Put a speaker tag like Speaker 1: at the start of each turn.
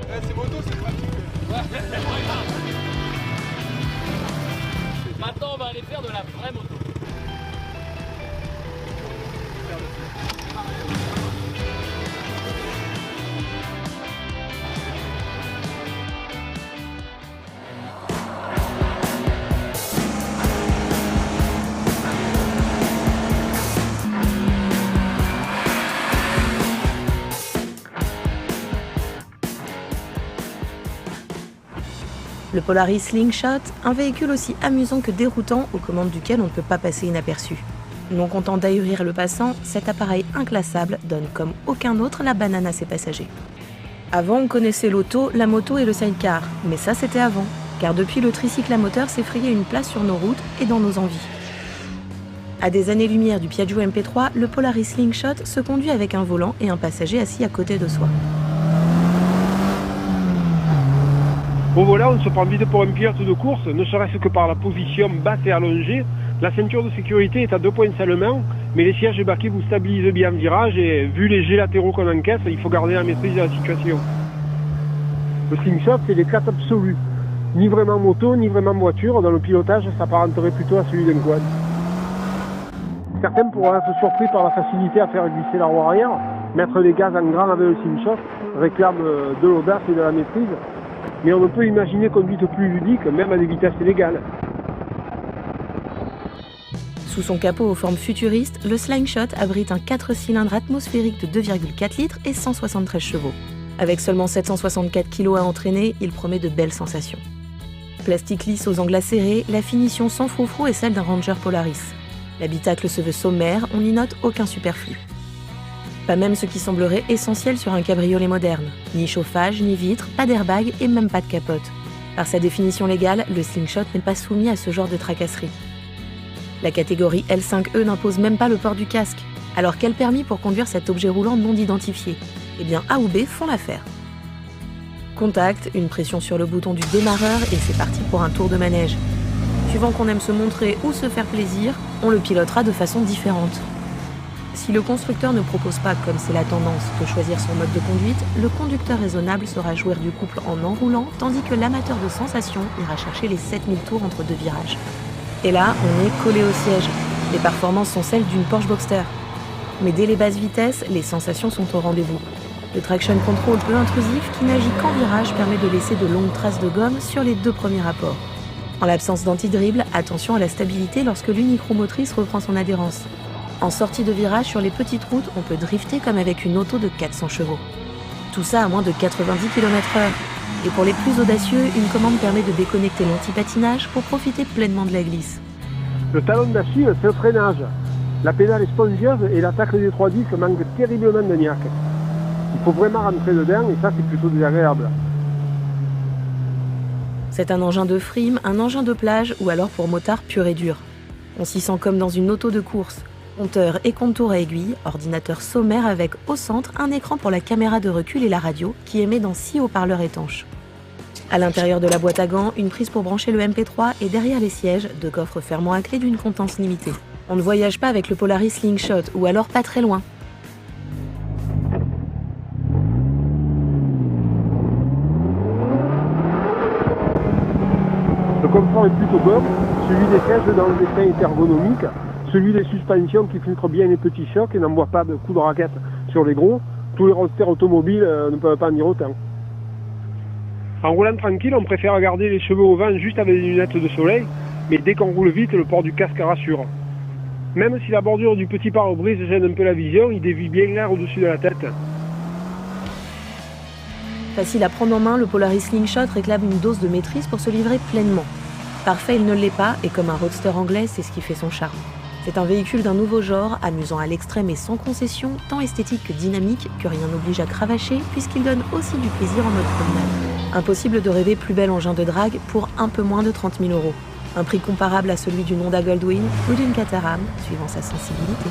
Speaker 1: C'est moto, c'est pratique.
Speaker 2: Maintenant, on va aller faire de la vraie moto.
Speaker 3: Le Polaris Slingshot, un véhicule aussi amusant que déroutant aux commandes duquel on ne peut pas passer inaperçu. Non content d'ahurir le passant, cet appareil inclassable donne comme aucun autre la banane à ses passagers. Avant, on connaissait l'auto, la moto et le sidecar, mais ça c'était avant, car depuis le tricycle à moteur s'est frayé une place sur nos routes et dans nos envies. À des années-lumière du Piaggio MP3, le Polaris Slingshot se conduit avec un volant et un passager assis à côté de soi.
Speaker 4: Au volant, on se prend vite pour un pilote de course, ne serait-ce que par la position basse et allongée. La ceinture de sécurité est à 2 points seulement, mais les sièges baquets vous stabilisent bien en virage et vu les jets latéraux qu'on encaisse, il faut garder la maîtrise de la situation. Le slingshot, c'est l'éclate absolue. Ni vraiment moto, ni vraiment voiture. Dans le pilotage, ça s'apparenterait plutôt à celui d'un quad. Certains pourraient être surpris par la facilité à faire glisser la roue arrière. Mettre les gaz en grand avec le slingshot réclame de l'audace et de la maîtrise. Mais on ne peut imaginer conduite plus ludique, même à des vitesses légales.
Speaker 3: Sous son capot aux formes futuristes, le Slingshot abrite un 4 cylindres atmosphérique de 2,4 litres et 173 chevaux. Avec seulement 764 kg à entraîner, il promet de belles sensations. Plastique lisse aux angles acérés, la finition sans froufrou est celle d'un Ranger Polaris. L'habitacle se veut sommaire, on n'y note aucun superflu. Pas même ce qui semblerait essentiel sur un cabriolet moderne. Ni chauffage, ni vitres, pas d'airbag et même pas de capote. Par sa définition légale, le Slingshot n'est pas soumis à ce genre de tracasserie. La catégorie L5E n'impose même pas le port du casque. Alors quel permis pour conduire cet objet roulant non identifié ? Eh bien A ou B font l'affaire. Contact, une pression sur le bouton du démarreur et c'est parti pour un tour de manège. Suivant qu'on aime se montrer ou se faire plaisir, on le pilotera de façon différente. Si le constructeur ne propose pas, comme c'est la tendance, de choisir son mode de conduite, le conducteur raisonnable saura jouir du couple en enroulant, tandis que l'amateur de sensations ira chercher les 7000 tours entre 2 virages. Et là, on est collé au siège. Les performances sont celles d'une Porsche Boxster. Mais dès les basses vitesses, les sensations sont au rendez-vous. Le traction control peu intrusif qui n'agit qu'en virage permet de laisser de longues traces de gomme sur les 2 premiers rapports. En l'absence d'anti-dribble, attention à la stabilité lorsque l'unichromotrice reprend son adhérence. En sortie de virage sur les petites routes, on peut drifter comme avec une auto de 400 chevaux. Tout ça à moins de 90 km/h. Et pour les plus audacieux, une commande permet de déconnecter l'anti-patinage pour profiter pleinement de la glisse.
Speaker 4: Le talon d'Achille, c'est le freinage. La pédale est spongieuse et l'attaque des 3 disques manque terriblement de niaque. Il faut vraiment rentrer dedans et ça c'est plutôt désagréable.
Speaker 3: C'est un engin de frime, un engin de plage ou alors pour motard pur et dur. On s'y sent comme dans une auto de course. Compteur et contour à aiguille, ordinateur sommaire avec au centre un écran pour la caméra de recul et la radio qui émet dans 6 haut-parleurs étanches. À l'intérieur de la boîte à gants, une prise pour brancher le MP3 et derrière les sièges, 2 coffres fermant à clé d'une contenance limitée. On ne voyage pas avec le Polaris Slingshot ou alors pas très loin.
Speaker 4: Le confort est plutôt bon, celui des sièges dans le dessin est ergonomique, celui des suspensions qui filtrent bien les petits chocs et n'envoient pas de coups de raquette sur les gros. Tous les roadsters automobiles ne peuvent pas en dire autant. En roulant tranquille, on préfère garder les cheveux au vent juste avec des lunettes de soleil, mais dès qu'on roule vite, le port du casque rassure. Même si la bordure du petit pare-brise gêne un peu la vision, il dévie bien l'air au-dessus de la tête.
Speaker 3: Facile à prendre en main, le Polaris Slingshot réclame une dose de maîtrise pour se livrer pleinement. Parfait, il ne l'est pas, et comme un roadster anglais, c'est ce qui fait son charme. C'est un véhicule d'un nouveau genre, amusant à l'extrême et sans concession, tant esthétique que dynamique, que rien n'oblige à cravacher, puisqu'il donne aussi du plaisir en mode promenade. Impossible de rêver plus bel engin de drague pour un peu moins de 30 000 €. Un prix comparable à celui d'une Honda Goldwing ou d'une Caterham, suivant sa sensibilité.